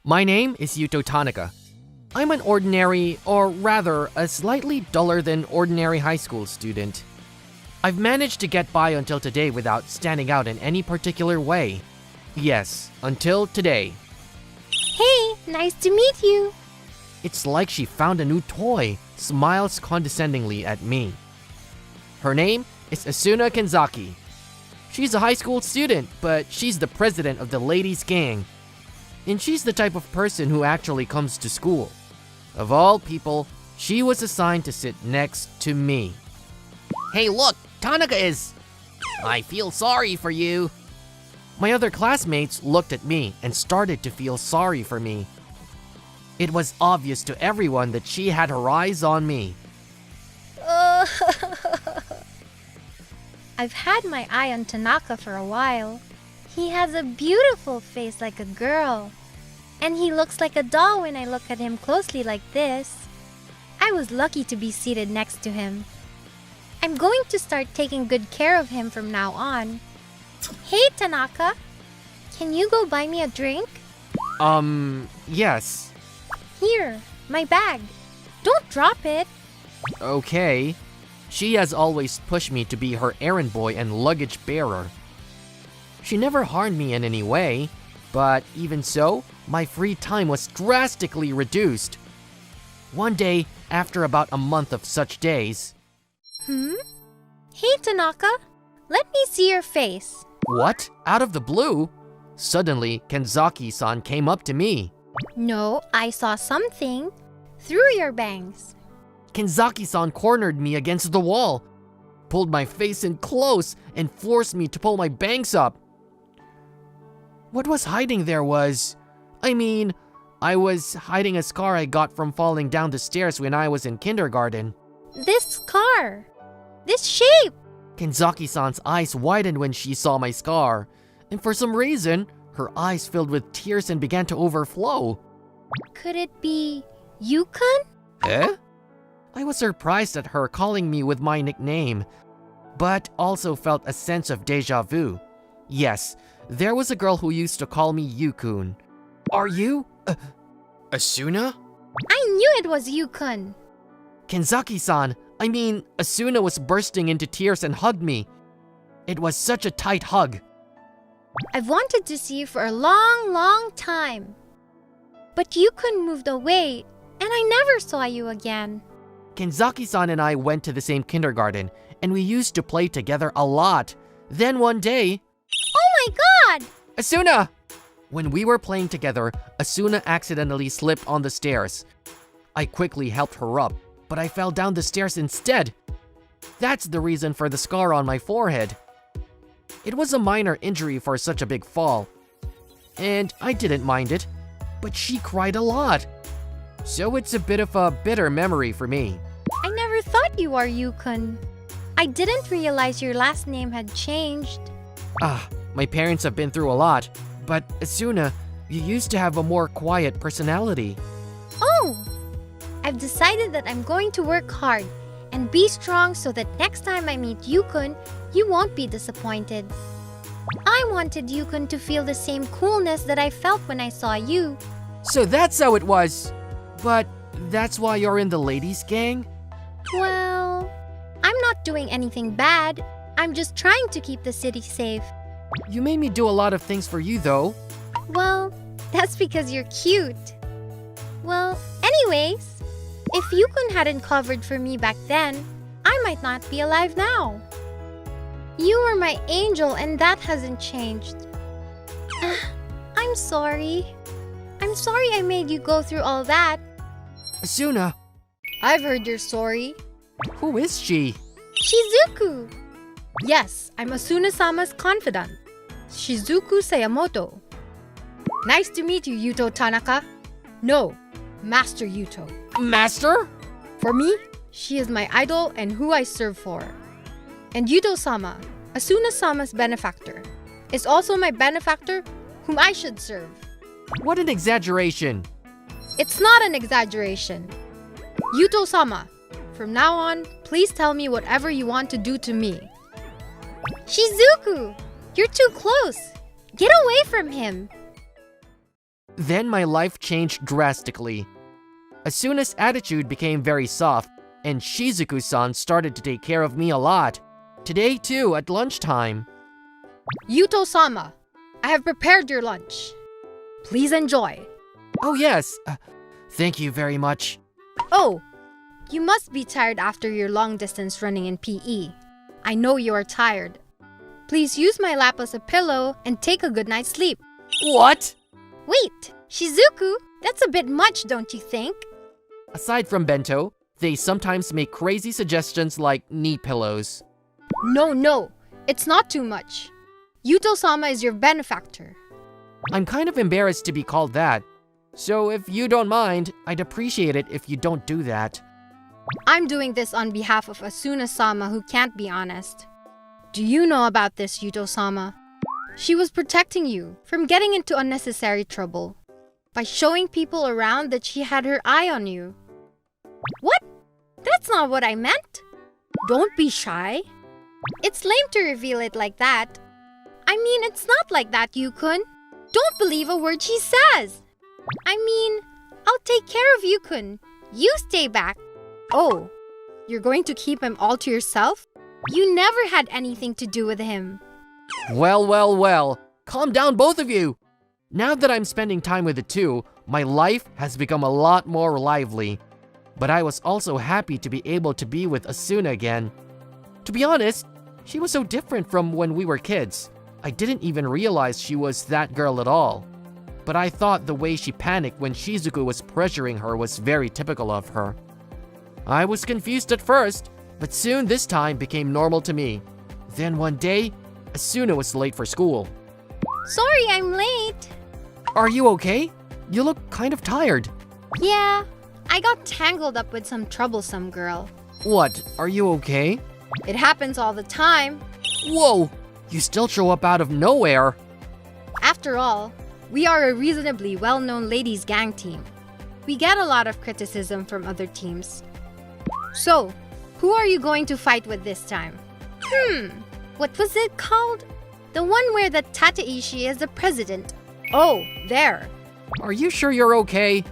My name is Yuto Tanaka. I'm an ordinary, or rather, a slightly duller than ordinary high school student. I've managed to get by until today without standing out in any particular way. Yes, until today. Hey, nice to meet you. It's like she found a new toy, smiles condescendingly at me. Her name is Asuna Kenzaki. She's a high school student, but she's the president of the ladies' gang. And she's the type of person who actually comes to school. Of all people, she was assigned to sit next to me. Hey look, Tanaka is... I feel sorry for you. My other classmates looked at me and started to feel sorry for me. It was obvious to everyone that she had her eyes on me. I've had my eye on Tanaka for a while. He has a beautiful face like a girl. And he looks like a doll when I look at him closely like this. I was lucky to be seated next to him. I'm going to start taking good care of him from now on. Hey, Tanaka. Can you go buy me a drink? Yes. Here, my bag. Don't drop it. Okay. She has always pushed me to be her errand boy and luggage bearer. She never harmed me in any way, but even so, my free time was drastically reduced. One day, after about a month of such days... Hey, Tanaka. Let me see your face. What? Out of the blue? Suddenly, Kenzaki-san came up to me. No, I saw something. Through your bangs. Kenzaki-san cornered me against the wall, pulled my face in close, and forced me to pull my bangs up. What was hiding there was... I was hiding a scar I got from falling down the stairs when I was in kindergarten. This scar. This shape. Kenzaki-san's eyes widened when she saw my scar, and for some reason, her eyes filled with tears and began to overflow. Could it be Yukon? Eh? I was surprised at her calling me with my nickname, but also felt a sense of deja vu. Yes, there was a girl who used to call me Yukun. Are you... Asuna? I knew it was Yukon. Kenzaki-san, Asuna was bursting into tears and hugged me. It was such a tight hug. I've wanted to see you for a long, long time. But Yukon moved away, and I never saw you again. Kenzaki-san and I went to the same kindergarten, and we used to play together a lot. Then one day... Oh my god! Asuna! When we were playing together, Asuna accidentally slipped on the stairs. I quickly helped her up, but I fell down the stairs instead. That's the reason for the scar on my forehead. It was a minor injury for such a big fall, and I didn't mind it, but she cried a lot. So it's a bit of a bitter memory for me. I never thought you were Yukon. I didn't realize your last name had changed. My parents have been through a lot, but Asuna, you used to have a more quiet personality. Oh! I've decided that I'm going to work hard and be strong so that next time I meet Yukon, you won't be disappointed. I wanted Yukon to feel the same coolness that I felt when I saw you. So that's how it was. But that's why you're in the ladies' gang? Well, I'm not doing anything bad. I'm just trying to keep the city safe. You made me do a lot of things for you, though. Well, that's because you're cute. Well, anyways, if Yukon hadn't covered for me back then, I might not be alive now. You were my angel and that hasn't changed. I'm sorry. I'm sorry I made you go through all that. Asuna. I've heard your story. Who is she? Shizuku. Yes, I'm Asuna-sama's confidant, Shizuku Sayamoto. Nice to meet you, Yuto Tanaka. No, Master Yuto. Master? For me, she is my idol and who I serve for. And Yuto-sama, Asuna-sama's benefactor, is also my benefactor whom I should serve. What an exaggeration. It's not an exaggeration. Yuto-sama, from now on, please tell me whatever you want to do to me. Shizuku, you're too close. Get away from him. Then my life changed drastically. Asuna's attitude became very soft, and Shizuku-san started to take care of me a lot. Today too, at lunchtime. Yuto-sama, I have prepared your lunch. Please enjoy. Oh yes, thank you very much. Oh, you must be tired after your long distance running in PE. I know you are tired. Please use my lap as a pillow and take a good night's sleep. What? Wait, Shizuku, that's a bit much, don't you think? Aside from bento, they sometimes make crazy suggestions like knee pillows. No, it's not too much. Yuto-sama is your benefactor. I'm kind of embarrassed to be called that. So if you don't mind, I'd appreciate it if you don't do that. I'm doing this on behalf of Asuna-sama who can't be honest. Do you know about this, Yuto-sama? She was protecting you from getting into unnecessary trouble by showing people around that she had her eye on you. What? That's not what I meant. Don't be shy. It's lame to reveal it like that. I mean, it's not like that, Yukun. Don't believe a word she says. I mean, I'll take care of Yukun. You stay back. Oh, you're going to keep him all to yourself? You never had anything to do with him. Well. Calm down, both of you. Now that I'm spending time with the two, my life has become a lot more lively. But I was also happy to be able to be with Asuna again. To be honest, she was so different from when we were kids. I didn't even realize she was that girl at all. But I thought the way she panicked when Shizuku was pressuring her was very typical of her. I was confused at first, but soon this time became normal to me. Then one day, Asuna was late for school. Sorry, I'm late. Are you okay? You look kind of tired. Yeah, I got tangled up with some troublesome girl. What, are you okay? It happens all the time. Whoa, you still show up out of nowhere. After all, we are a reasonably well-known ladies' gang team. We get a lot of criticism from other teams. So, who are you going to fight with this time? What was it called? The one where the Tateishi is the president. Oh, there. Are you sure you're okay?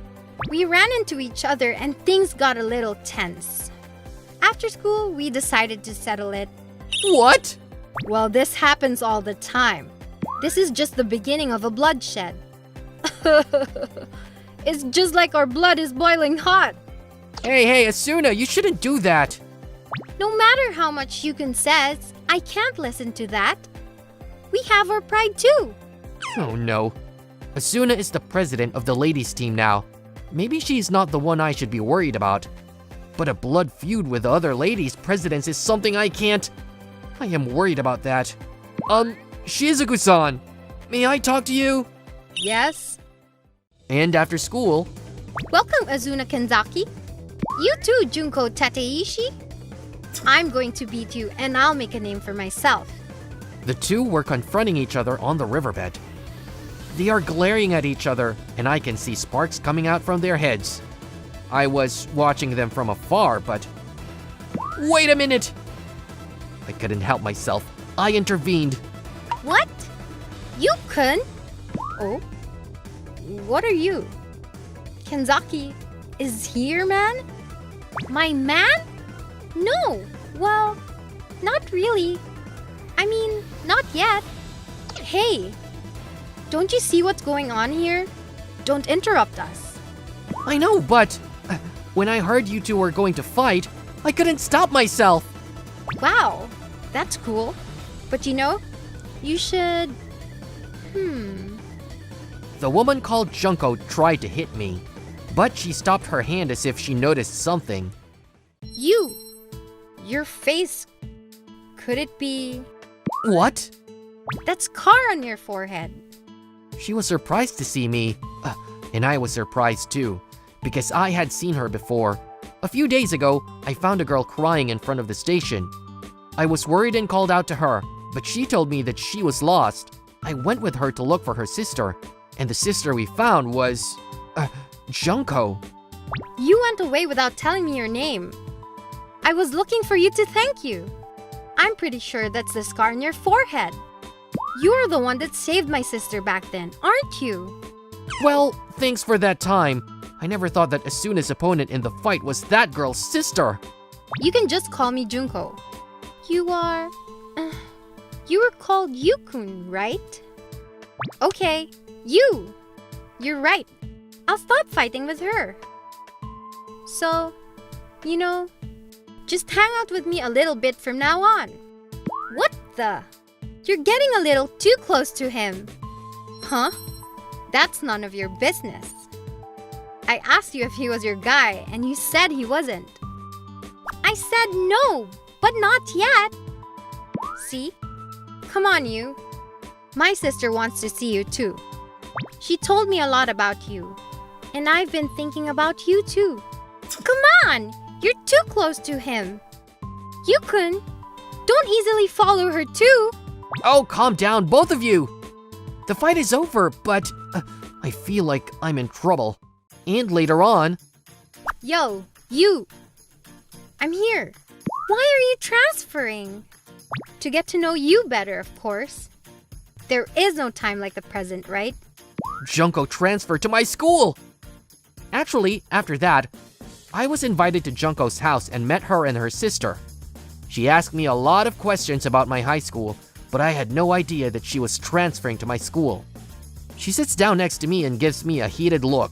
We ran into each other and things got a little tense. After school, we decided to settle it. What? Well, this happens all the time. This is just the beginning of a bloodshed. It's just like our blood is boiling hot. Hey, Asuna, you shouldn't do that. No matter how much Yukun says, I can't listen to that. We have our pride too. Oh no. Asuna is the president of the ladies team now. Maybe she's not the one I should be worried about. But a blood feud with other ladies presidents is something I can't... I am worried about that. Shizuku-san, may I talk to you? Yes. And after school... Welcome, Azuna Kenzaki. You too, Junko Tateishi. I'm going to beat you and I'll make a name for myself. The two were confronting each other on the riverbed. They are glaring at each other, and I can see sparks coming out from their heads. I was watching them from afar, but... Wait a minute! I couldn't help myself. I intervened. What? Yukun? Oh? What are you? Kenzaki, is he your man? My man? No. Well, not really. I mean, not yet. Hey, don't you see what's going on here? Don't interrupt us. I know, but... when I heard you two were going to fight, I couldn't stop myself. Wow, that's cool. But you know, you should... The woman called Junko tried to hit me, but she stopped her hand as if she noticed something. Your face... Could it be... What? That scar on your forehead. She was surprised to see me, and I was surprised too, because I had seen her before. A few days ago, I found a girl crying in front of the station. I was worried and called out to her, but she told me that she was lost. I went with her to look for her sister, and the sister we found was... Junko. You went away without telling me your name. I was looking for you to thank you. I'm pretty sure that's the scar on your forehead. You're the one that saved my sister back then, aren't you? Well, thanks for that time. I never thought that Asuna's opponent in the fight was that girl's sister. You can just call me Junko. You are... you were called Yukun, right? Okay, you! You're right. I'll stop fighting with her. So, you know, just hang out with me a little bit from now on. What the? You're getting a little too close to him. Huh? That's none of your business. I asked you if he was your guy, and you said he wasn't. I said no, but not yet. See? Come on, you. My sister wants to see you too. She told me a lot about you, and I've been thinking about you too. Come on! You're too close to him. Yukun, don't easily follow her too. Oh, calm down, both of you. The fight is over, but I feel like I'm in trouble. And later on... Yo, you! I'm here. Why are you transferring? To get to know you better, of course. There is no time like the present, right? Junko transferred to my school! Actually, after that, I was invited to Junko's house and met her and her sister. She asked me a lot of questions about my high school, but I had no idea that she was transferring to my school. She sits down next to me and gives me a heated look.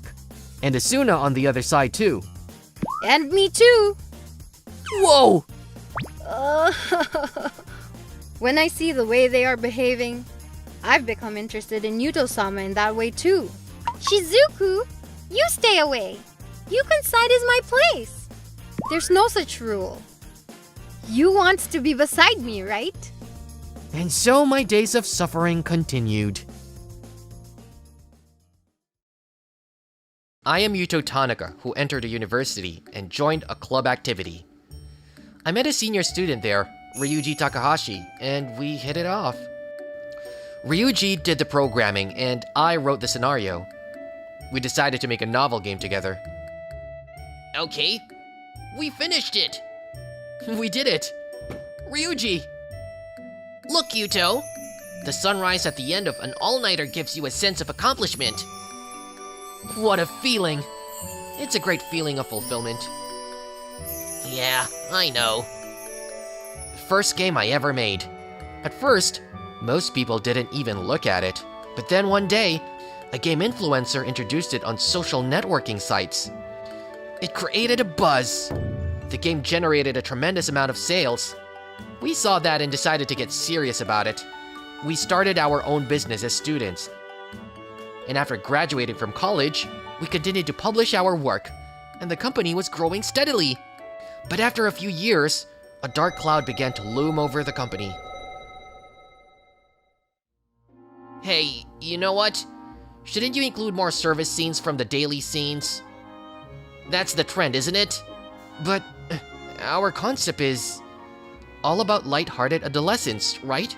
And Asuna on the other side too. And me too! Whoa! When I see the way they are behaving, I've become interested in Yuto-sama in that way too. Shizuku, you stay away! Yukun's side is my place! There's no such rule. You want to be beside me, right? And so my days of suffering continued. I am Yuto Tanaka, who entered a university and joined a club activity. I met a senior student there, Ryuji Takahashi, and we hit it off. Ryuji did the programming and I wrote the scenario. We decided to make a novel game together. Okay, we finished it! We did it! Ryuji! Look, Yuto! The sunrise at the end of an all-nighter gives you a sense of accomplishment. What a feeling! It's a great feeling of fulfillment. Yeah, I know. First game I ever made. At first, most people didn't even look at it. But then one day, a game influencer introduced it on social networking sites. It created a buzz. The game generated a tremendous amount of sales. We saw that and decided to get serious about it. We started our own business as students. And after graduating from college, we continued to publish our work, and the company was growing steadily. But after a few years, a dark cloud began to loom over the company. Hey, you know what? Shouldn't you include more service scenes from the daily scenes? That's the trend, isn't it? But our concept is all about light-hearted adolescence, right?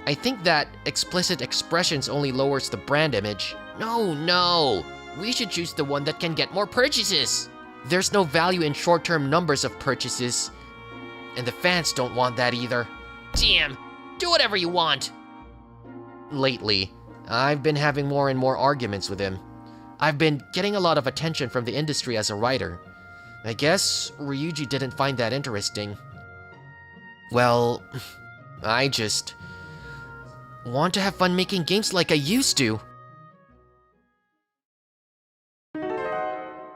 I think that explicit expressions only lowers the brand image. No. We should choose the one that can get more purchases. There's no value in short-term numbers of purchases. And the fans don't want that either. Damn, do whatever you want. Lately, I've been having more and more arguments with him. I've been getting a lot of attention from the industry as a writer. I guess Ryuji didn't find that interesting. Well, I just want to have fun making games like I used to.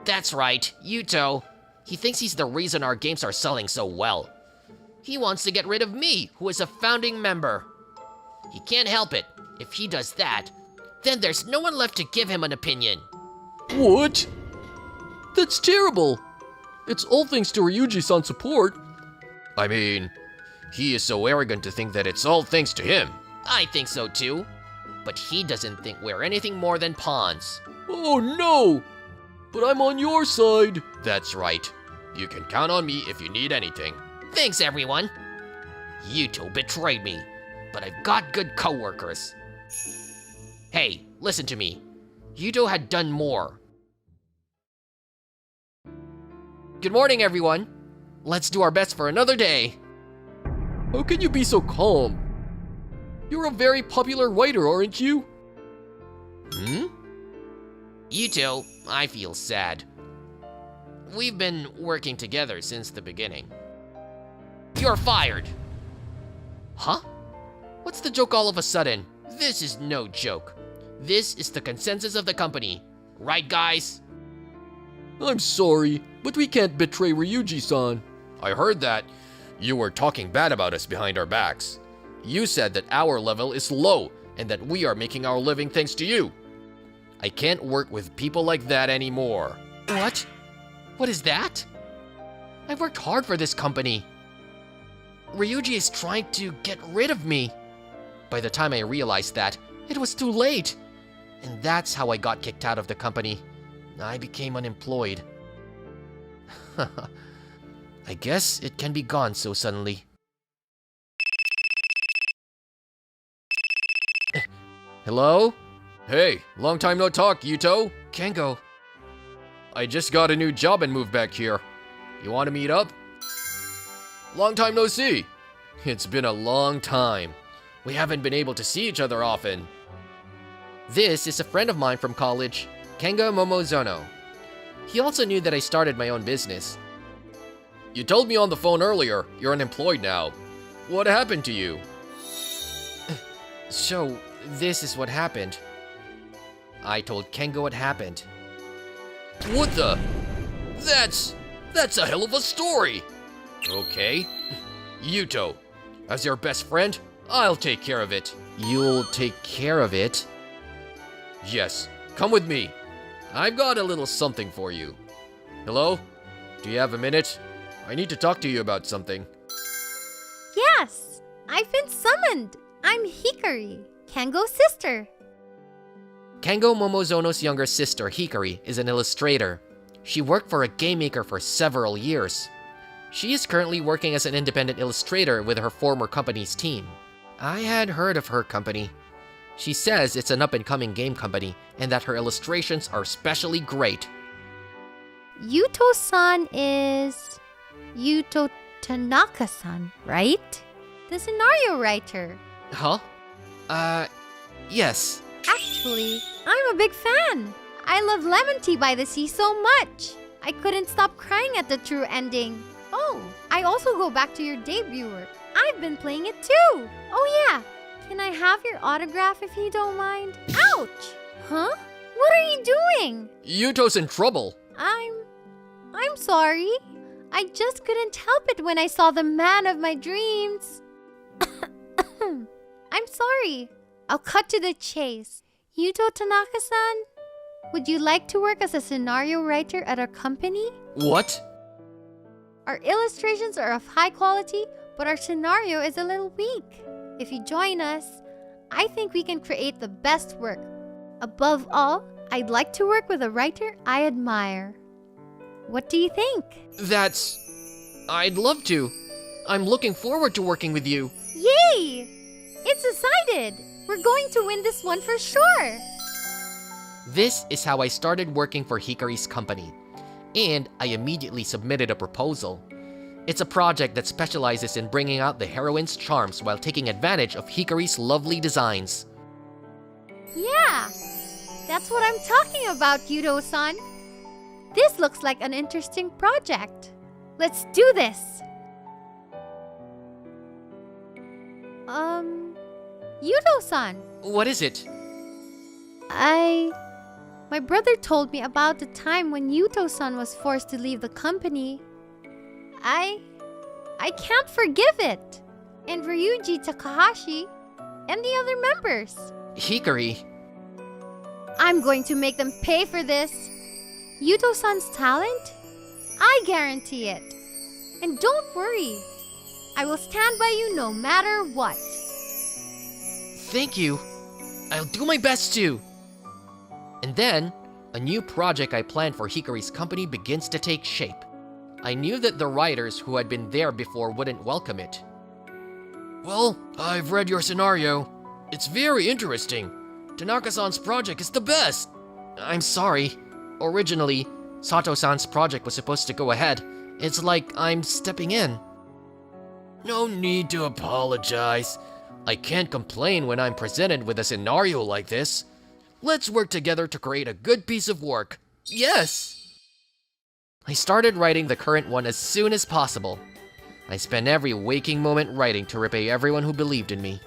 That's right, Yuto. He thinks he's the reason our games are selling so well. He wants to get rid of me, who is a founding member. He can't help it. If he does that, then there's no one left to give him an opinion. What? That's terrible. It's all thanks to Ryuji-san's support. I mean, he is so arrogant to think that it's all thanks to him. I think so too. But he doesn't think we're anything more than pawns. Oh no! But I'm on your side. That's right. You can count on me if you need anything. Thanks, everyone. Yuto betrayed me, but I've got good coworkers. Hey, listen to me. Yuto had done more. Good morning, everyone. Let's do our best for another day. How can you be so calm? You're a very popular writer, aren't you? Yuto, I feel sad. We've been working together since the beginning. You're fired! Huh? What's the joke all of a sudden? This is no joke. This is the consensus of the company. Right, guys? I'm sorry, but we can't betray Ryuji-san. I heard that. You were talking bad about us behind our backs. You said that our level is low and that we are making our living thanks to you. I can't work with people like that anymore. What? What is that? I've worked hard for this company. Ryuji is trying to get rid of me. By the time I realized that, it was too late. And that's how I got kicked out of the company. I became unemployed. I guess it can be gone so suddenly. Hello? Hey, long time no talk, Yuto. Kengo. I just got a new job and moved back here. You want to meet up? Long time no see. It's been a long time. We haven't been able to see each other often. This is a friend of mine from college, Kengo Momozono. He also knew that I started my own business. You told me on the phone earlier you're unemployed now. What happened to you? So, this is what happened. I told Kengo what happened. What the? That's a hell of a story. Okay. Yuto, as your best friend, I'll take care of it. You'll take care of it? Yes, come with me. I've got a little something for you. Hello? Do you have a minute? I need to talk to you about something. Yes, I've been summoned. I'm Hikari, Kengo's sister. Kengo Momozono's younger sister, Hikari, is an illustrator. She worked for a game maker for several years. She is currently working as an independent illustrator with her former company's team. I had heard of her company. She says it's an up-and-coming game company and that her illustrations are especially great. Yuto-san is Yuto Tanaka-san, right? The scenario writer. Huh? Yes. Actually, I'm a big fan. I love Lemon Tea by the Sea so much. I couldn't stop crying at the true ending. Oh, I also go back to your debut work. I've been playing it too. Oh yeah, can I have your autograph if you don't mind? Ouch! Huh? What are you doing? Yuto's in trouble. I'm sorry. I just couldn't help it when I saw the man of my dreams. I'm sorry. I'll cut to the chase. Yuto Tanaka-san, would you like to work as a scenario writer at our company? What? Our illustrations are of high quality, but our scenario is a little weak. If you join us, I think we can create the best work. Above all, I'd like to work with a writer I admire. What do you think? I'd love to. I'm looking forward to working with you. Yay! It's decided! We're going to win this one for sure! This is how I started working for Hikari's company, and I immediately submitted a proposal. It's a project that specializes in bringing out the heroine's charms while taking advantage of Hikari's lovely designs. Yeah! That's what I'm talking about, Yuto-san. This looks like an interesting project. Let's do this! Yuto-san. What is it? My brother told me about the time when Yuto-san was forced to leave the company. I can't forgive it. And Ryuji Takahashi and the other members. Hikari. I'm going to make them pay for this. Yuto-san's talent? I guarantee it. And don't worry. I will stand by you no matter what. Thank you. I'll do my best to. And then, a new project I planned for Hikari's company begins to take shape. I knew that the writers who had been there before wouldn't welcome it. Well, I've read your scenario. It's very interesting. Tanaka-san's project is the best. I'm sorry. Originally, Sato-san's project was supposed to go ahead. It's like I'm stepping in. No need to apologize. I can't complain when I'm presented with a scenario like this. Let's work together to create a good piece of work. Yes! I started writing the current one as soon as possible. I spent every waking moment writing to repay everyone who believed in me.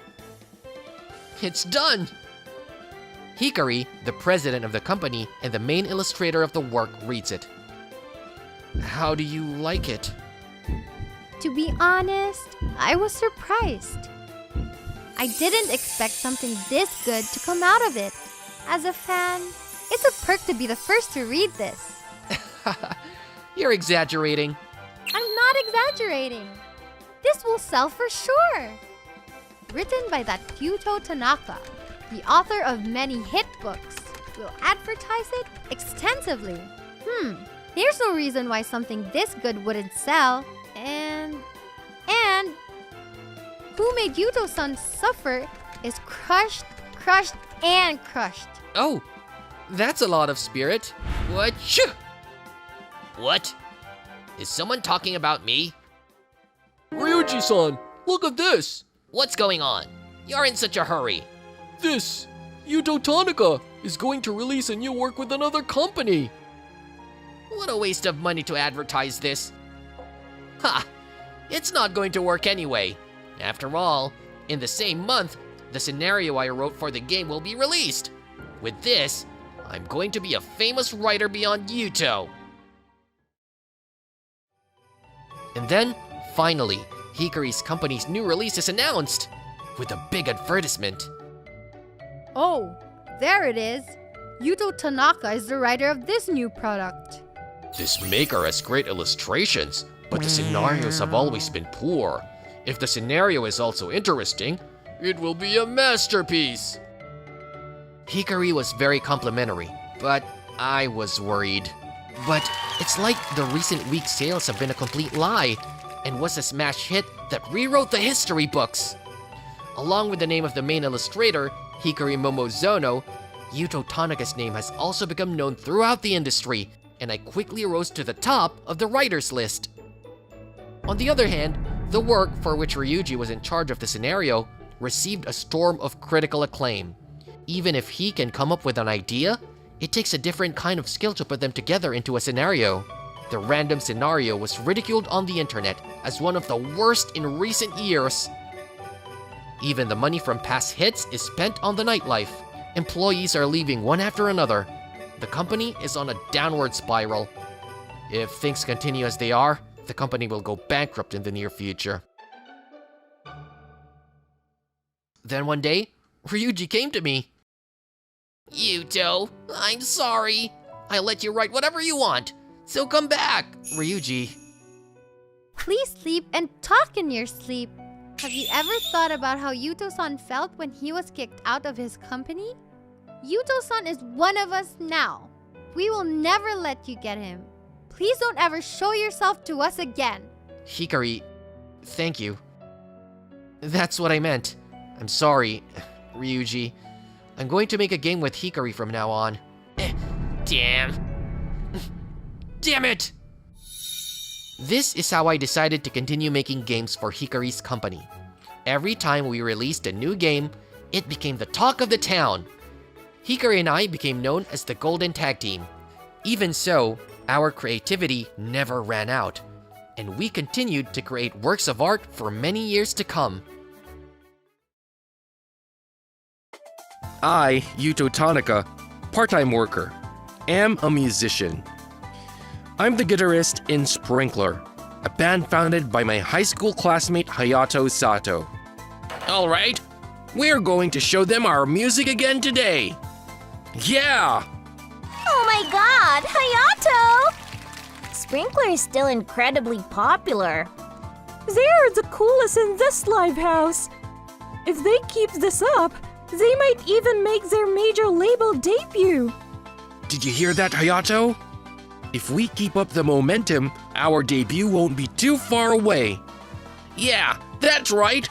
It's done! Hikari, the president of the company and the main illustrator of the work, reads it. How do you like it? To be honest, I was surprised. I didn't expect something this good to come out of it. As a fan, it's a perk to be the first to read this. You're exaggerating. I'm not exaggerating. This will sell for sure. Written by that Yuto Tanaka, the author of many hit books, will advertise it extensively. There's no reason why something this good wouldn't sell. And who made Yuto-san suffer is crushed, and crushed. Oh, that's a lot of spirit. What? What? Is someone talking about me? Ryuji-san, look at this! What's going on? You're in such a hurry. This, Yuto Tanaka, is going to release a new work with another company. What a waste of money to advertise this. Ha! It's not going to work anyway. After all, in the same month, the scenario I wrote for the game will be released. With this, I'm going to be a famous writer beyond Yuto. And then, finally, Hikari's company's new release is announced with a big advertisement. Oh, there it is. Yuto Tanaka is the writer of this new product. This maker has great illustrations, but the scenarios have always been poor. If the scenario is also interesting, it will be a masterpiece. Hikari was very complimentary, but I was worried. But it's like the recent week's sales have been a complete lie and was a smash hit that rewrote the history books. Along with the name of the main illustrator, Hikari Momozono, Yuto Tanaka's name has also become known throughout the industry, and I quickly rose to the top of the writers list. On the other hand, the work for which Ryuji was in charge of the scenario received a storm of critical acclaim. Even if he can come up with an idea, it takes a different kind of skill to put them together into a scenario. The random scenario was ridiculed on the internet as one of the worst in recent years. Even the money from past hits is spent on the nightlife. Employees are leaving one after another. The company is on a downward spiral. If things continue as they are, the company will go bankrupt in the near future. Then one day, Ryuji came to me. Yuto, I'm sorry. I'll let you write whatever you want, so come back. Ryuji. Please sleep and talk in your sleep. Have you ever thought about how Yuto-san felt when he was kicked out of his company? Yuto-san is one of us now. We will never let you get him. Please don't ever show yourself to us again. Hikari, thank you. That's what I meant. I'm sorry, Ryuji. I'm going to make a game with Hikari from now on. Damn. Damn it! This is how I decided to continue making games for Hikari's company. Every time we released a new game, it became the talk of the town. Hikari and I became known as the Golden Tag Team. Even so, our creativity never ran out, and we continued to create works of art for many years to come. I, Yuto Tanaka, part-time worker, am a musician. I'm the guitarist in Sprinkler, a band founded by my high school classmate Hayato Sato. All right, we're going to show them our music again today. Yeah! Oh my god, Hayato! Sprinkler is still incredibly popular. They're the coolest in this live house. If they keep this up, they might even make their major label debut. Did you hear that, Hayato? If we keep up the momentum, our debut won't be too far away. Yeah, that's right.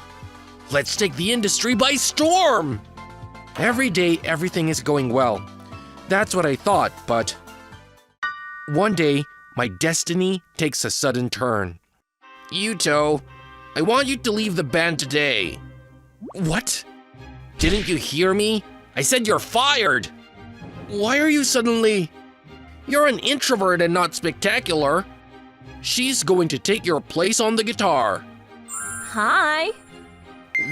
Let's take the industry by storm. Every day, everything is going well. That's what I thought, but one day, my destiny takes a sudden turn. Yuto, I want you to leave the band today. What? Didn't you hear me? I said you're fired. Why are you suddenly... You're an introvert and not spectacular. She's going to take your place on the guitar. Hi.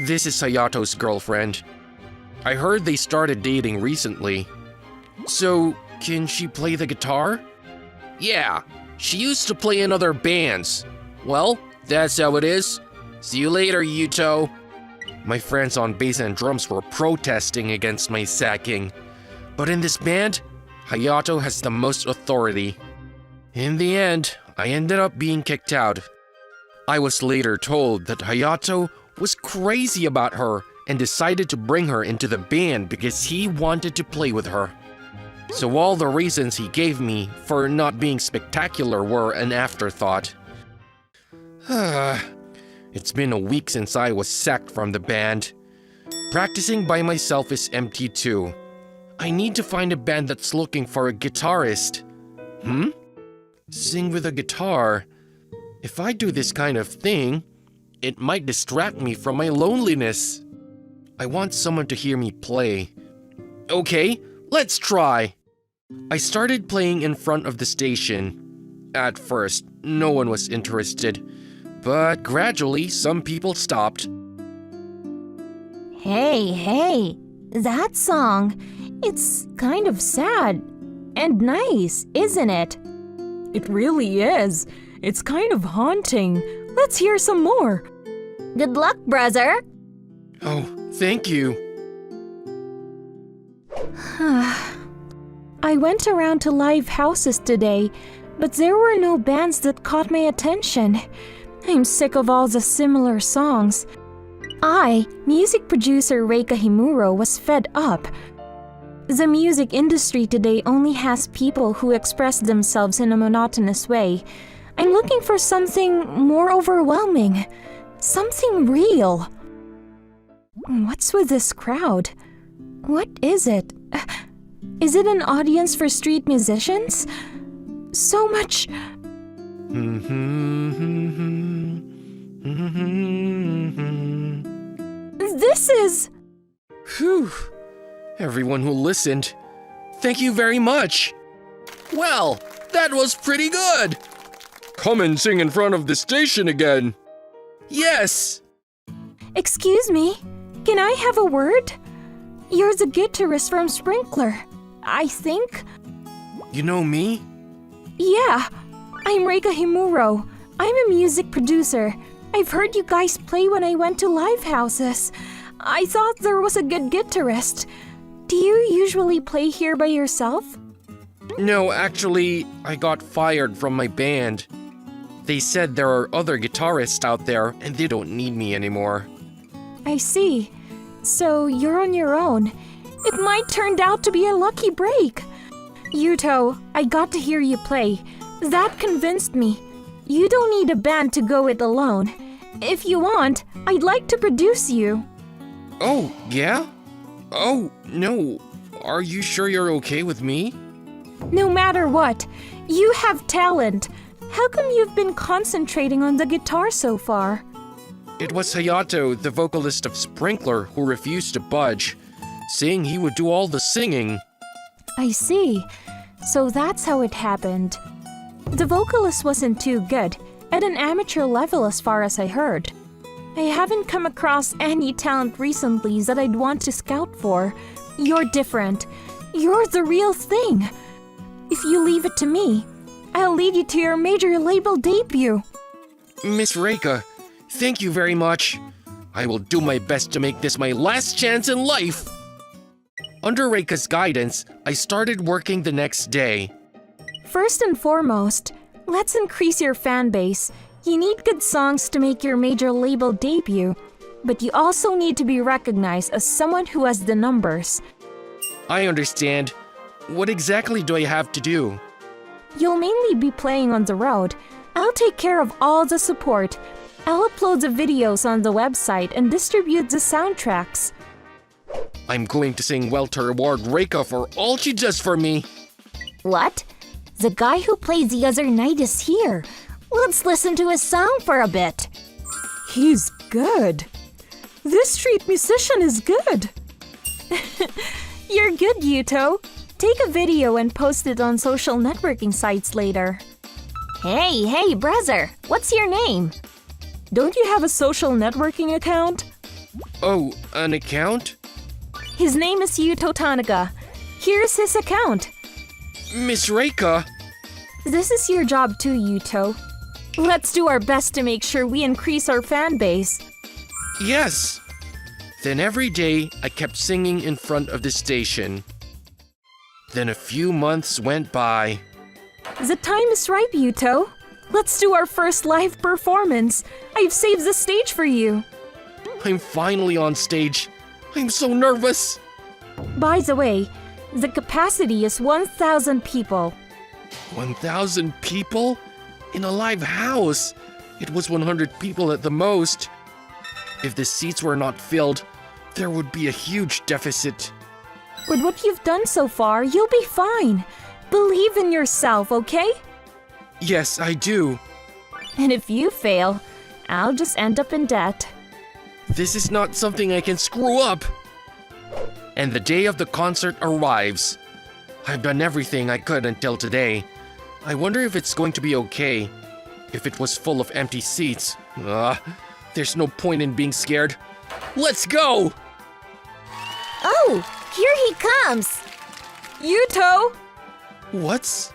This is Hayato's girlfriend. I heard they started dating recently. So, can she play the guitar? Yeah, she used to play in other bands. Well, that's how it is. See you later, Yuto. My friends on bass and drums were protesting against my sacking. But in this band, Hayato has the most authority. In the end, I ended up being kicked out. I was later told that Hayato was crazy about her and decided to bring her into the band because he wanted to play with her. So all the reasons he gave me for not being spectacular were an afterthought. It's been a week since I was sacked from the band. Practicing by myself is empty too. I need to find a band that's looking for a guitarist. Sing with a guitar. If I do this kind of thing, it might distract me from my loneliness. I want someone to hear me play. Okay, let's try. I started playing in front of the station. At first, no one was interested, but gradually some people stopped. Hey, that song, it's kind of sad and nice, isn't it? It really is. It's kind of haunting. Let's hear some more. Good luck, brother. Oh, thank you. I went around to live houses today, but there were no bands that caught my attention. I'm sick of all the similar songs. Music producer Reika Himuro, was fed up. The music industry today only has people who express themselves in a monotonous way. I'm looking for something more overwhelming. Something real. What's with this crowd? What is it? Is it an audience for street musicians? So much... This is... Phew. Everyone who listened, thank you very much. Well, that was pretty good. Come and sing in front of the station again. Yes. Excuse me, can I have a word? You're the guitarist from Sprinkler, I think. You know me? Yeah, I'm Reika Himuro. I'm a music producer. I've heard you guys play when I went to live houses. I thought there was a good guitarist. Do you usually play here by yourself? No, actually, I got fired from my band. They said there are other guitarists out there and they don't need me anymore. I see. So you're on your own. It might turn out to be a lucky break. Yuto, I got to hear you play. That convinced me. You don't need a band to go it alone. If you want, I'd like to produce you. Oh, yeah? Oh, no. Are you sure you're okay with me? No matter what, you have talent. How come you've been concentrating on the guitar so far? It was Hayato, the vocalist of Sprinkler, who refused to budge, saying he would do all the singing. I see. So that's how it happened. The vocalist wasn't too good, at an amateur level as far as I heard. I haven't come across any talent recently that I'd want to scout for. You're different. You're the real thing. If you leave it to me, I'll lead you to your major label debut. Miss Reika, thank you very much. I will do my best to make this my last chance in life. Under Reika's guidance, I started working the next day. First and foremost, let's increase your fan base. You need good songs to make your major label debut, but you also need to be recognized as someone who has the numbers. I understand. What exactly do I have to do? You'll mainly be playing on the road. I'll take care of all the support. I'll upload the videos on the website and distribute the soundtracks. I'm going to sing well to reward Reika for all she does for me. What? The guy who played the other night is here. Let's listen to his song for a bit. He's good. This street musician is good. You're good, Yuto. Take a video and post it on social networking sites later. Hey, brother, what's your name? Don't you have a social networking account? Oh, an account? His name is Yuto Tanaka. Here's his account. Miss Reika? This is your job too, Yuto. Let's do our best to make sure we increase our fan base. Yes. Then every day, I kept singing in front of the station. Then a few months went by. The time is ripe, Yuto. Let's do our first live performance. I've saved the stage for you. I'm finally on stage. I'm so nervous. By the way, the capacity is 1,000 people. 1,000 people? In a live house? It was 100 people at the most. If the seats were not filled, there would be a huge deficit. With what you've done so far, you'll be fine. Believe in yourself, okay? Yes, I do. And if you fail, I'll just end up in debt. This is not something I can screw up. And the day of the concert arrives. I've done everything I could until today. I wonder if it's going to be okay. If it was full of empty seats. There's no point in being scared. Let's go! Oh, here he comes! Yuto! What's...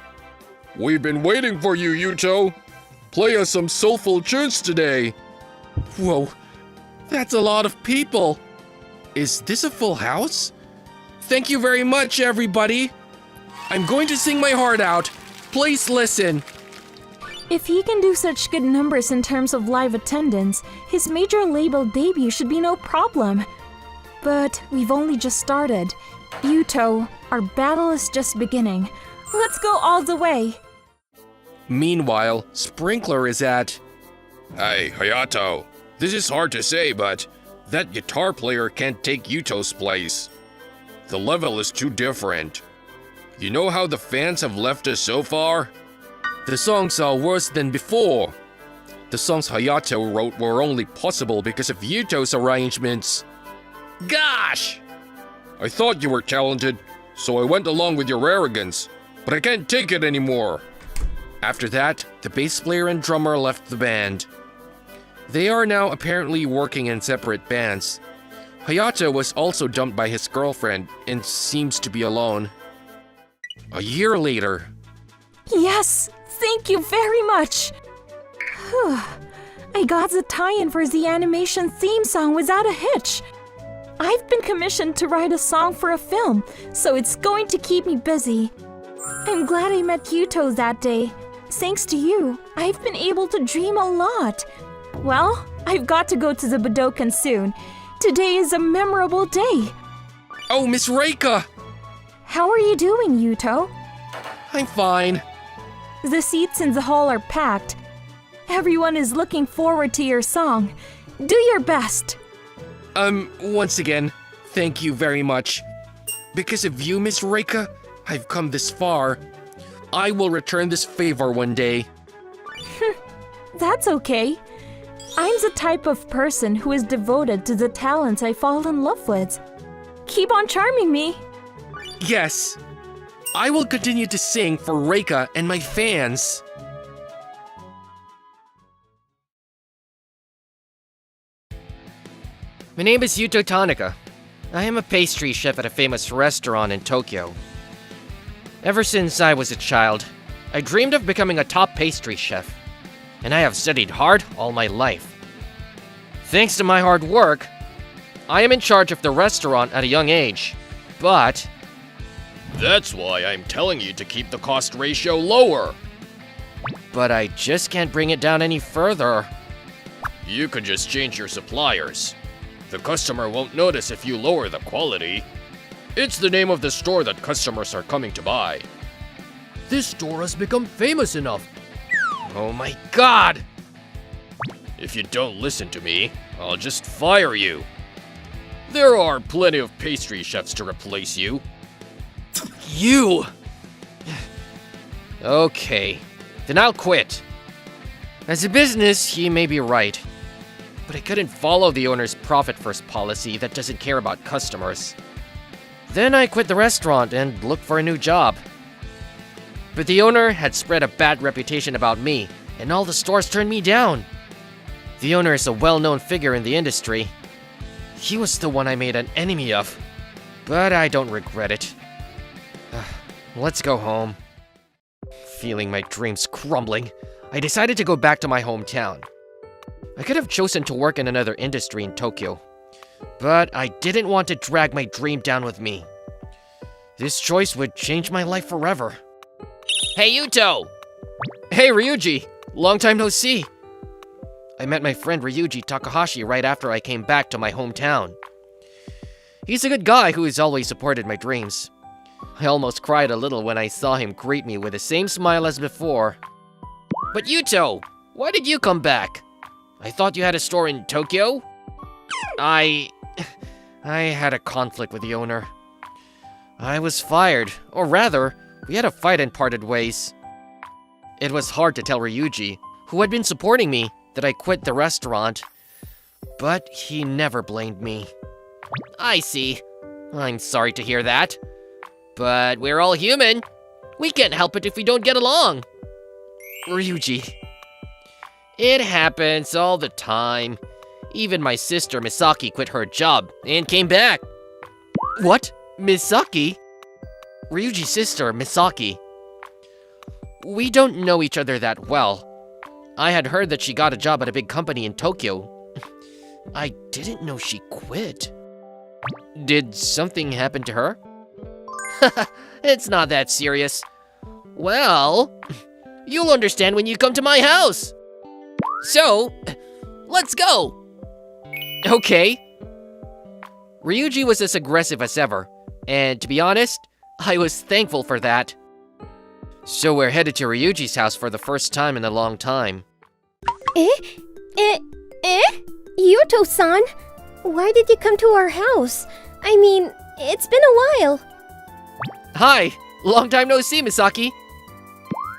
We've been waiting for you, Yuto. Play us some soulful tunes today. Whoa, that's a lot of people. Is this a full house? Thank you very much, everybody. I'm going to sing my heart out. Please listen. If he can do such good numbers in terms of live attendance, his major label debut should be no problem. But we've only just started. Yuto, our battle is just beginning. Let's go all the way. Meanwhile, Sprinkler is at... Hey, Hayato. This is hard to say, but that guitar player can't take Yuto's place. The level is too different. You know how the fans have left us so far? The songs are worse than before. The songs Hayato wrote were only possible because of Yuto's arrangements. Gosh! I thought you were talented, so I went along with your arrogance, but I can't take it anymore. After that, the bass player and drummer left the band. They are now apparently working in separate bands. Hayato was also dumped by his girlfriend and seems to be alone. A year later. Yes! Thank you very much! Whew. I got the tie-in for the animation theme song without a hitch. I've been commissioned to write a song for a film, so it's going to keep me busy. I'm glad I met Yuto that day. Thanks to you, I've been able to dream a lot. Well, I've got to go to the Budokan soon. Today is a memorable day. Oh, Miss Reika! How are you doing, Yuto? I'm fine. The seats in the hall are packed. Everyone is looking forward to your song. Do your best. Once again, thank you very much. Because of you, Miss Reika, I've come this far. I will return this favor one day. That's okay. I'm the type of person who is devoted to the talents I fall in love with. Keep on charming me. Yes. I will continue to sing for Reika and my fans. My name is Yuto Tanaka. I am a pastry chef at a famous restaurant in Tokyo. Ever since I was a child, I dreamed of becoming a top pastry chef, and I have studied hard all my life. Thanks to my hard work, I am in charge of the restaurant at a young age, but... That's why I'm telling you to keep the cost ratio lower. But I just can't bring it down any further. You could just change your suppliers. The customer won't notice if you lower the quality. It's the name of the store that customers are coming to buy. This store has become famous enough. Oh my god! If you don't listen to me, I'll just fire you. There are plenty of pastry chefs to replace you. You! Okay, then I'll quit. As a business, he may be right. But I couldn't follow the owner's profit-first policy that doesn't care about customers. Then I quit the restaurant and looked for a new job. But the owner had spread a bad reputation about me, and all the stores turned me down. The owner is a well-known figure in the industry. He was the one I made an enemy of. But I don't regret it. Let's go home. Feeling my dreams crumbling, I decided to go back to my hometown. I could have chosen to work in another industry in Tokyo, but I didn't want to drag my dream down with me. This choice would change my life forever. Hey, Yuto! Hey, Ryuji! Long time no see! I met my friend Ryuji Takahashi right after I came back to my hometown. He's a good guy who has always supported my dreams. I almost cried a little when I saw him greet me with the same smile as before. But Yuto, why did you come back? I thought you had a store in Tokyo? I had a conflict with the owner. I was fired, or rather, we had a fight and parted ways. It was hard to tell Ryuji, who had been supporting me, that I quit the restaurant, but he never blamed me. I see. I'm sorry to hear that. But we're all human. We can't help it if we don't get along. Ryuji. It happens all the time. Even my sister Misaki quit her job and came back. What? Misaki? Ryuji's sister, Misaki. We don't know each other that well. I had heard that she got a job at a big company in Tokyo. I didn't know she quit. Did something happen to her? It's not that serious. Well, you'll understand when you come to my house. So, let's go. Okay. Ryuji was as aggressive as ever, and to be honest, I was thankful for that. So we're headed to Ryuji's house for the first time in a long time. Yuto-san? Why did you come to our house? I mean, it's been a while. Hi! Long time no see, Misaki!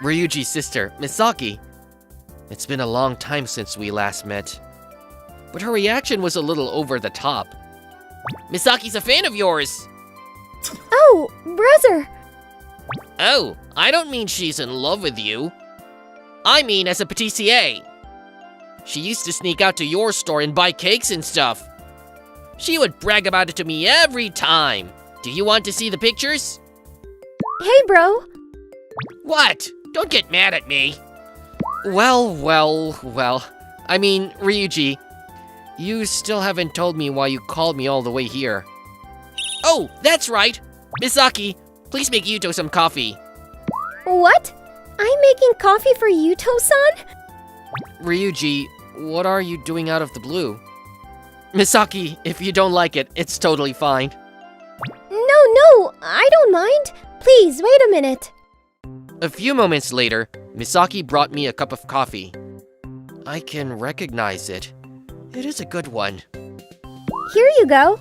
Ryuji's sister, Misaki. It's been a long time since we last met. But her reaction was a little over the top. Misaki's a fan of yours. Oh, brother! Oh, I don't mean she's in love with you. I mean as a patissier. She used to sneak out to your store and buy cakes and stuff. She would brag about it to me every time. Do you want to see the pictures? Hey, bro! What? Don't get mad at me. Well. I mean, Ryuji, you still haven't told me why you called me all the way here. Oh, that's right. Misaki, please make Yuto some coffee. What? I'm making coffee for Yuto-san? Ryuji, what are you doing out of the blue? Misaki, if you don't like it, it's totally fine. No, I don't mind. Please, wait a minute. A few moments later, Misaki brought me a cup of coffee. I can recognize it. It is a good one. Here you go.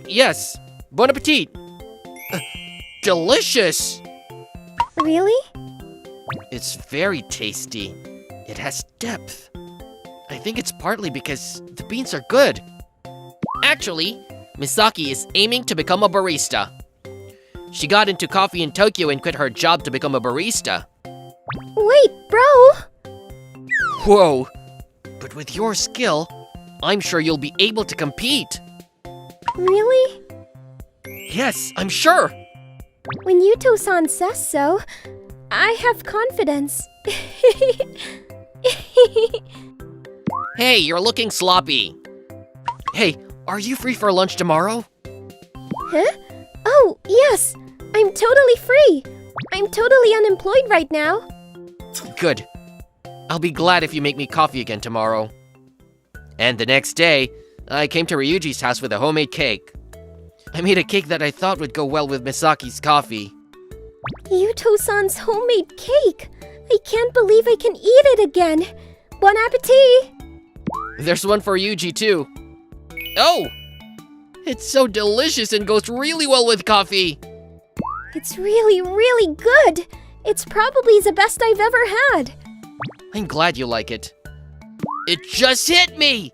Yes. Bon appetit. Delicious! Really? It's very tasty. It has depth. I think it's partly because the beans are good. Actually, Misaki is aiming to become a barista. She got into coffee in Tokyo and quit her job to become a barista. Wait, bro! Whoa! But with your skill, I'm sure you'll be able to compete. Really? Yes, I'm sure. When Yuto-san says so, I have confidence. Hey, you're looking sloppy. Hey, are you free for lunch tomorrow? Huh? Oh, yes! I'm totally free! I'm totally unemployed right now. Good. I'll be glad if you make me coffee again tomorrow. And the next day, I came to Ryuji's house with a homemade cake. I made a cake that I thought would go well with Misaki's coffee. Yuto-san's homemade cake! I can't believe I can eat it again! Bon appetit! There's one for Yuji too. Oh! It's so delicious and goes really well with coffee. It's really, really good! It's probably the best I've ever had. I'm glad you like it. It just hit me!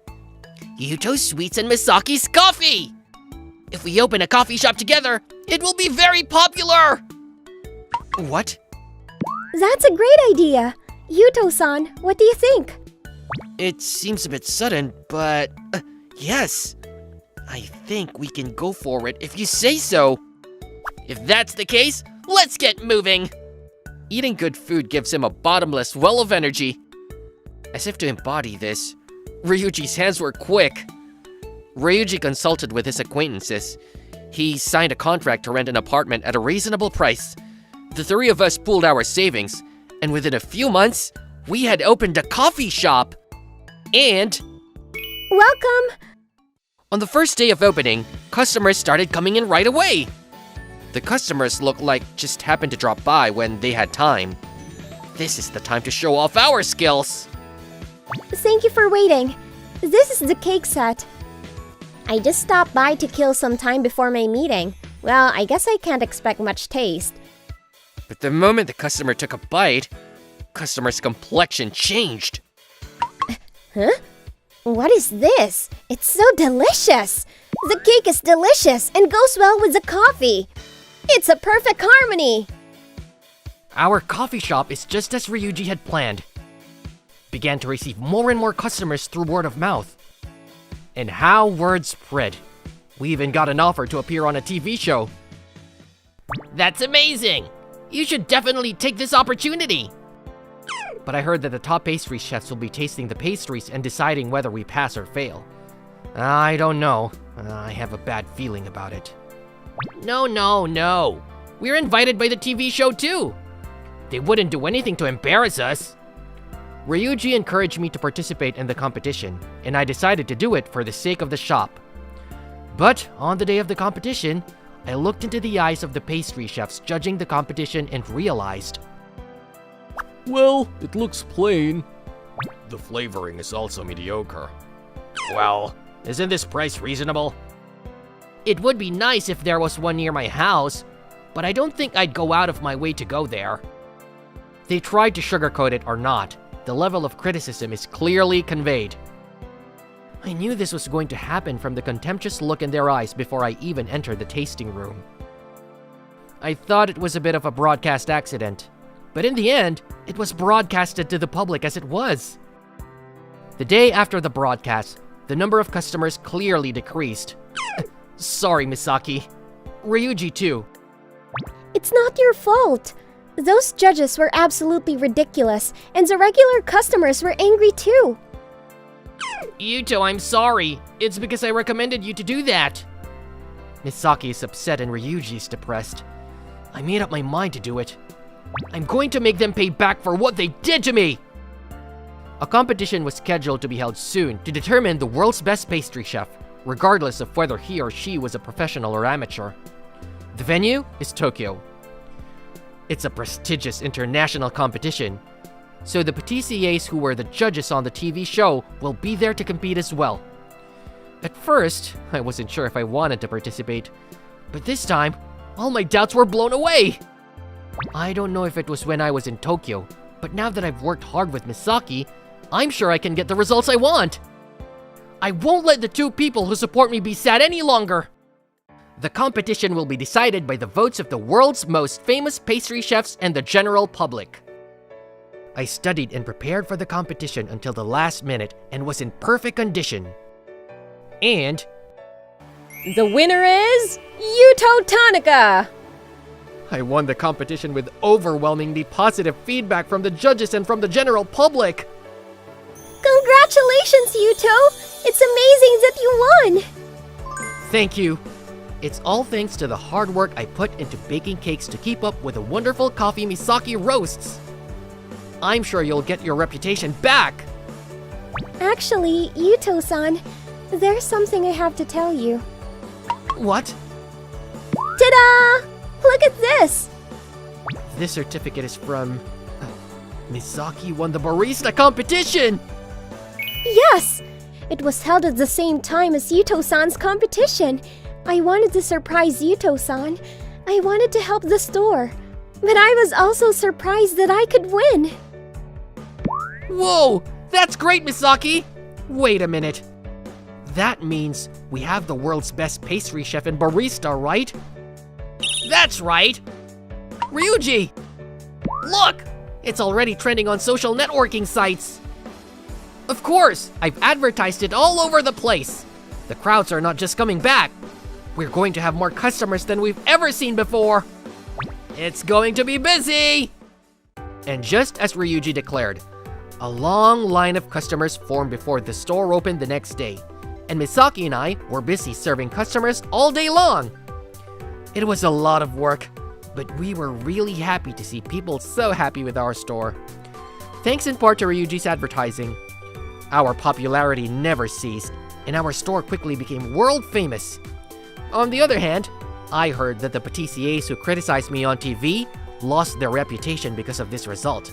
Yuto Sweets and Misaki's coffee! If we open a coffee shop together, it will be very popular! What? That's a great idea. Yuto-san, what do you think? It seems a bit sudden, but yes. I think we can go for it if you say so. If that's the case, let's get moving! Eating good food gives him a bottomless well of energy. As if to embody this, Ryuji's hands were quick. Ryuji consulted with his acquaintances. He signed a contract to rent an apartment at a reasonable price. The three of us pooled our savings, and within a few months, we had opened a coffee shop. And Welcome! on the first day of opening, customers started coming in right away. The customers looked like just happened to drop by when they had time. This is the time to show off our skills. Thank you for waiting. This is the cake set. I just stopped by to kill some time before my meeting. Well, I guess I can't expect much taste. But the moment the customer took a bite, customer's complexion changed. Huh? What is this? It's so delicious! The cake is delicious and goes well with the coffee. It's a perfect harmony! Our coffee shop is just as Ryuji had planned. Began to receive more and more customers through word of mouth. And how word spread. We even got an offer to appear on a TV show. That's amazing! You should definitely take this opportunity! But I heard that the top pastry chefs will be tasting the pastries and deciding whether we pass or fail. I don't know. I have a bad feeling about it. No. We're invited by the TV show too. They wouldn't do anything to embarrass us. Ryuji encouraged me to participate in the competition, and I decided to do it for the sake of the shop. But on the day of the competition, I looked into the eyes of the pastry chefs judging the competition and realized, Well, it looks plain. The flavoring is also mediocre. well, isn't this price reasonable? It would be nice if there was one near my house, but I don't think I'd go out of my way to go there. They tried to sugarcoat it or not, the level of criticism is clearly conveyed. I knew this was going to happen from the contemptuous look in their eyes before I even entered the tasting room. I thought it was a bit of a broadcast accident, but in the end, it was broadcasted to the public as it was. The day after the broadcast, the number of customers clearly decreased. Sorry, Misaki. Ryuji too. It's not your fault. Those judges were absolutely ridiculous, and the regular customers were angry too. Yuto, I'm sorry. It's because I recommended you to do that. Misaki is upset and Ryuji is depressed. I made up my mind to do it. I'm going to make them pay back for what they did to me! A competition was scheduled to be held soon to determine the world's best pastry chef, regardless of whether he or she was a professional or amateur. The venue is Tokyo. It's a prestigious international competition, so the pâtissiers who were the judges on the TV show will be there to compete as well. At first, I wasn't sure if I wanted to participate, but this time, all my doubts were blown away! I don't know if it was when I was in Tokyo, but now that I've worked hard with Misaki, I'm sure I can get the results I want! I won't let the two people who support me be sad any longer! The competition will be decided by the votes of the world's most famous pastry chefs and the general public. I studied and prepared for the competition until the last minute and was in perfect condition. And The winner is Yuto Tanaka! I won the competition with overwhelmingly positive feedback from the judges and from the general public. Congratulations, Yuto! It's amazing that you won! Thank you. It's all thanks to the hard work I put into baking cakes to keep up with the wonderful coffee Misaki roasts. I'm sure you'll get your reputation back. Actually, Yuto-san, there's something I have to tell you. What? Ta-da! Look at this! This certificate is from... Misaki won the barista competition! Yes! It was held at the same time as Yuto-san's competition. I wanted to surprise Yuto-san. I wanted to help the store. But I was also surprised that I could win. Whoa! That's great, Misaki! Wait a minute. That means we have the world's best pastry chef and barista, right? That's right! Ryuji! Look! It's already trending on social networking sites! Of course! I've advertised it all over the place! The crowds are not just coming back. We're going to have more customers than we've ever seen before! It's going to be busy! And just as Ryuji declared, a long line of customers formed before the store opened the next day, and Misaki and I were busy serving customers all day long. It was a lot of work, but we were really happy to see people so happy with our store. Thanks in part to Ryuji's advertising, our popularity never ceased, and our store quickly became world famous. On the other hand, I heard that the patissiers who criticized me on TV lost their reputation because of this result.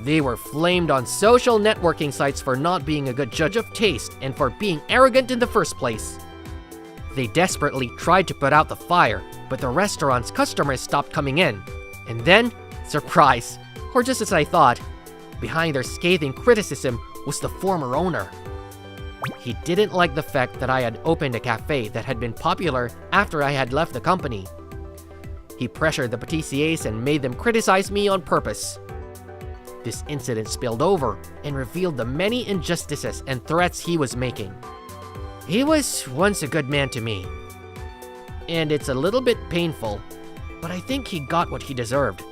They were flamed on social networking sites for not being a good judge of taste and for being arrogant in the first place. They desperately tried to put out the fire, but the restaurant's customers stopped coming in. And then, surprise, or just as I thought, behind their scathing criticism was the former owner. He didn't like the fact that I had opened a cafe that had been popular after I had left the company. He pressured the patissiers and made them criticize me on purpose. This incident spilled over and revealed the many injustices and threats he was making. He was once a good man to me. And it's a little bit painful, but I think he got what he deserved.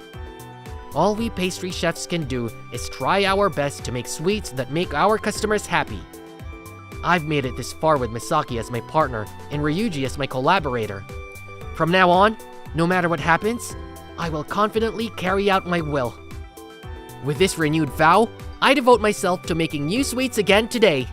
All we pastry chefs can do is try our best to make sweets that make our customers happy. I've made it this far with Misaki as my partner and Ryuji as my collaborator. From now on, no matter what happens, I will confidently carry out my will. With this renewed vow, I devote myself to making new sweets again today.